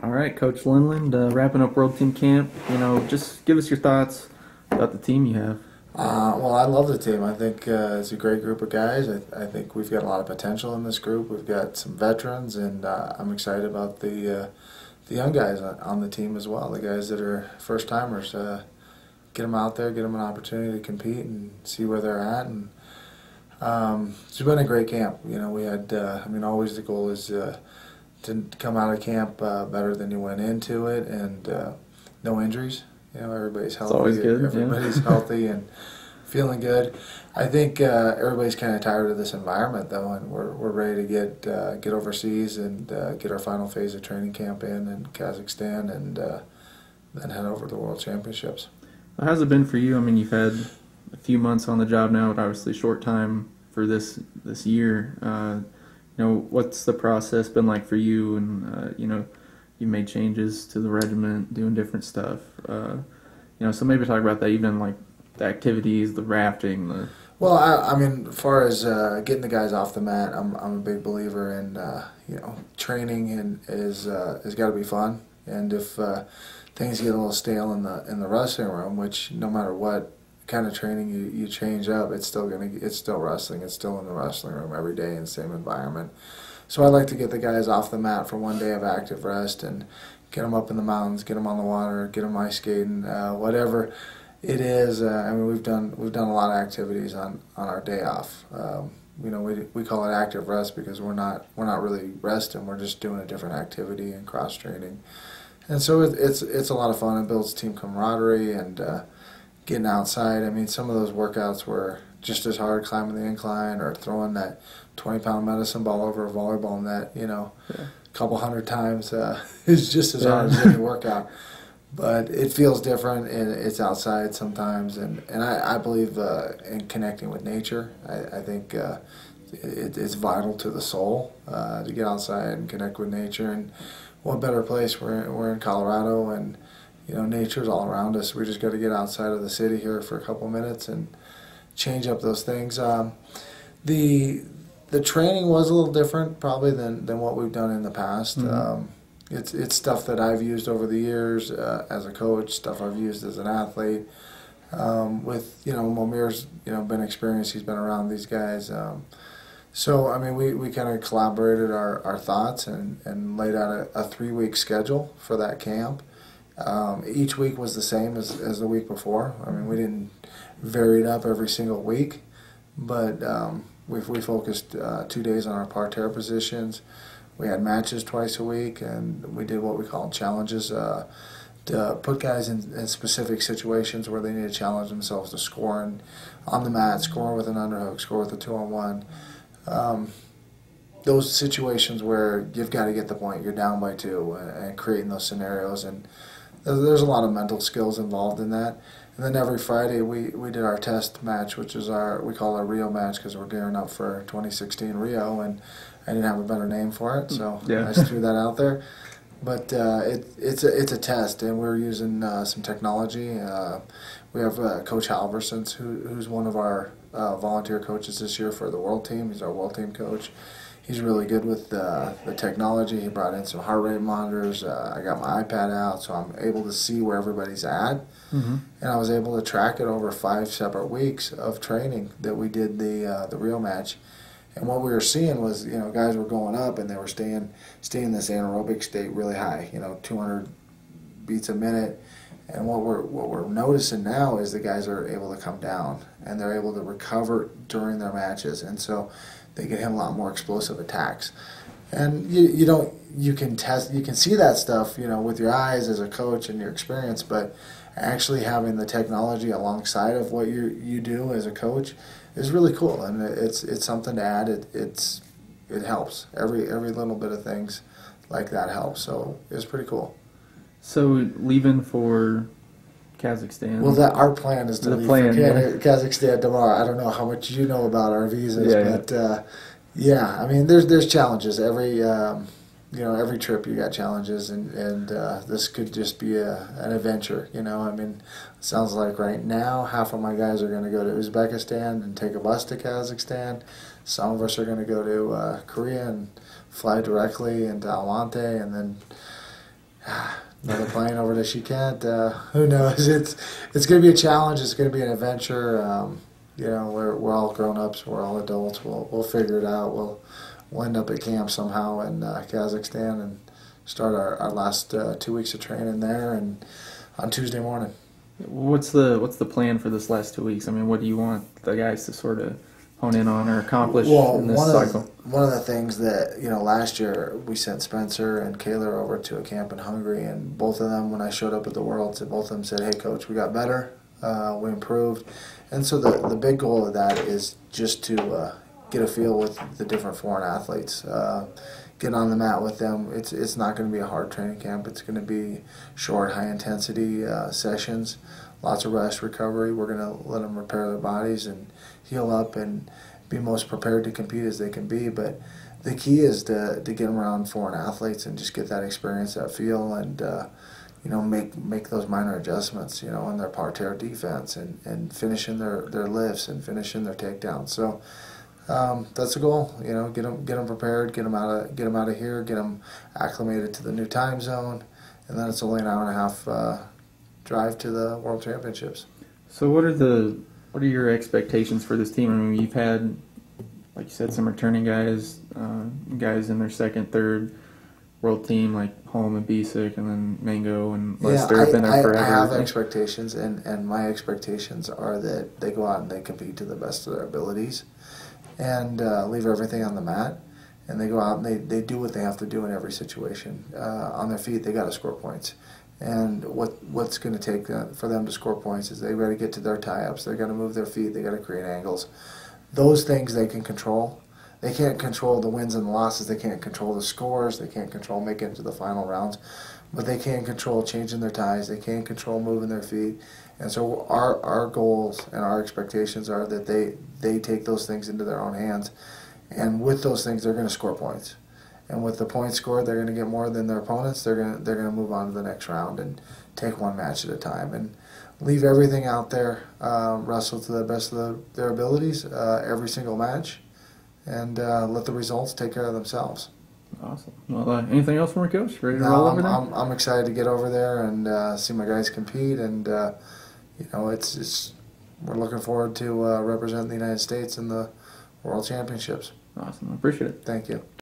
All right, Coach Lindland, wrapping up World Team Camp. Just give us your thoughts about the team you have. Well, I love the team. I think it's a great group of guys. I think we've got a lot of potential in this group. We've got some veterans, and I'm excited about the young guys on the team as well. The guys that are first timers. Get them out there, get them an opportunity to compete, and see where they're at. And it's been a great camp. We had. Always the goal is to come out of camp better than you went into it, and no injuries. Everybody's healthy. It's always good. Everybody's healthy and feeling good. I think everybody's kind of tired of this environment, though, and we're ready to get overseas and get our final phase of training camp in Kazakhstan, and then head over to the World Championships. How's it been for you? I mean, you've had a few months on the job now, but obviously short time for this year. What's the process been like for you? And you made changes to the regiment, doing different stuff. So maybe talk about that. Even like the activities, the rafting, Well, as far as getting the guys off the mat, I'm a big believer in training and is got to be fun. And if things get a little stale in the wrestling room, which no matter what kind of training you change up, it's still wrestling. It's still in the wrestling room every day in the same environment. So I like to get the guys off the mat for one day of active rest and get them up in the mountains, get them on the water, get them ice skating, whatever it is. We've done a lot of activities on our day off. We call it active rest because we're not really resting. We're just doing a different activity and cross training, and so it's a lot of fun. It builds team camaraderie and getting outside. Some of those workouts were just as hard, climbing the incline or throwing that 20-pound medicine ball over a volleyball net. A couple hundred times is just as hard as any workout. But it feels different, and it's outside sometimes, and I believe in connecting with nature. I think it's vital to the soul to get outside and connect with nature. And what better place? We're in Colorado, and nature's all around us. We just got to get outside of the city here for a couple minutes and change up those things. The training was a little different probably than what we've done in the past. Mm-hmm. It's stuff that I've used over the years as a coach, stuff I've used as an athlete. With Momir's been experienced, he's been around these guys. We kind of collaborated our thoughts and laid out a 3-week schedule for that camp. Each week was the same as the week before. We didn't vary it up every single week, but we focused 2 days on our parterre positions. We had matches twice a week, and we did what we call challenges to put guys in specific situations where they need to challenge themselves to scoring on the mat, scoring with an underhook, score with a 2-on-1. Those situations where you've got to get the point, you're down by 2, and creating those scenarios. And there's a lot of mental skills involved in that. And then every Friday we did our test match, which is we call our Rio match because we're gearing up for 2016 Rio, and I didn't have a better name for it, so yeah. I just threw that out there. But it's a test, and we're using some technology. We have Coach Halversons, who's one of our volunteer coaches this year for the World Team. He's our World Team coach. He's really good with the technology. He brought in some heart rate monitors. I got my iPad out, so I'm able to see where everybody's at. Mm-hmm. And I was able to track it over 5 separate weeks of training that we did the Rio match. And what we were seeing was, guys were going up and they were staying in this anaerobic state really high, 200 beats a minute. And what we're noticing now is the guys are able to come down and they're able to recover during their matches, and so they can have a lot more explosive attacks. And you can see that stuff, with your eyes as a coach and your experience, but actually having the technology alongside of what you do as a coach is really cool, and it's something to add. It helps. Every little bit of things like that helps. So it's pretty cool. So leaving for Kazakhstan. Well, our plan is to leave for Kazakhstan tomorrow. I don't know how much you know about our visas, but there's challenges every. Every trip you got challenges, and this could just be an adventure. It sounds like right now half of my guys are going to go to Uzbekistan and take a bus to Kazakhstan. Some of us are going to go to Korea and fly directly into Almaty, and then Another plane over to Tashkent. Who knows? It's going to be a challenge. It's going to be an adventure. We're all grown ups. We're all adults. We'll figure it out. We'll end up at camp somehow in Kazakhstan and start our last 2 weeks of training there and on Tuesday morning. What's the plan for this last 2 weeks? I mean, what do you want the guys to sort of hone in on or accomplish in this cycle? One of the things that, last year we sent Spencer and Kaylor over to a camp in Hungary, and both of them, when I showed up at the Worlds, both of them said, "Hey, Coach, we got better, we improved." And so the big goal of that is just to get a feel with the different foreign athletes, get on the mat with them. It's not going to be a hard training camp. It's going to be short, high-intensity sessions, lots of rest, recovery. We're going to let them repair their bodies and heal up and be most prepared to compete as they can be. But the key is to get them around foreign athletes and just get that experience, that feel, and make those minor adjustments, in their parterre defense and finishing their lifts and finishing their takedowns. So that's the goal. Get them prepared, get them out of here, get them acclimated to the new time zone, and then it's only an hour and a half drive to the World Championships. So what are your expectations for this team? I mean, you've had, like you said, some returning guys in their second, third world team, like Holm and Bisick, and then Mango and Lester have been there forever. I have expectations, and my expectations are that they go out and they compete to the best of their abilities and leave everything on the mat. And they go out and they do what they have to do in every situation. On their feet, they got to score points. And what's going to take for them to score points is they got to get to their tie-ups. They got to move their feet. They got to create angles. Those things they can control. They can't control the wins and the losses. They can't control the scores. They can't control making it to the final rounds. But they can control changing their ties. They can control moving their feet. And so our goals and our expectations are that they take those things into their own hands. And with those things, they're going to score points. And with the points scored, they're going to get more than their opponents. They're going to move on to the next round and take one match at a time and leave everything out there, wrestle to the best of their abilities every single match, and let the results take care of themselves. Awesome. Well, anything else from your coach? Ready to roll over there? I'm excited to get over there and see my guys compete, and it's we're looking forward to representing the United States in the World Championships. Awesome. I appreciate it. Thank you.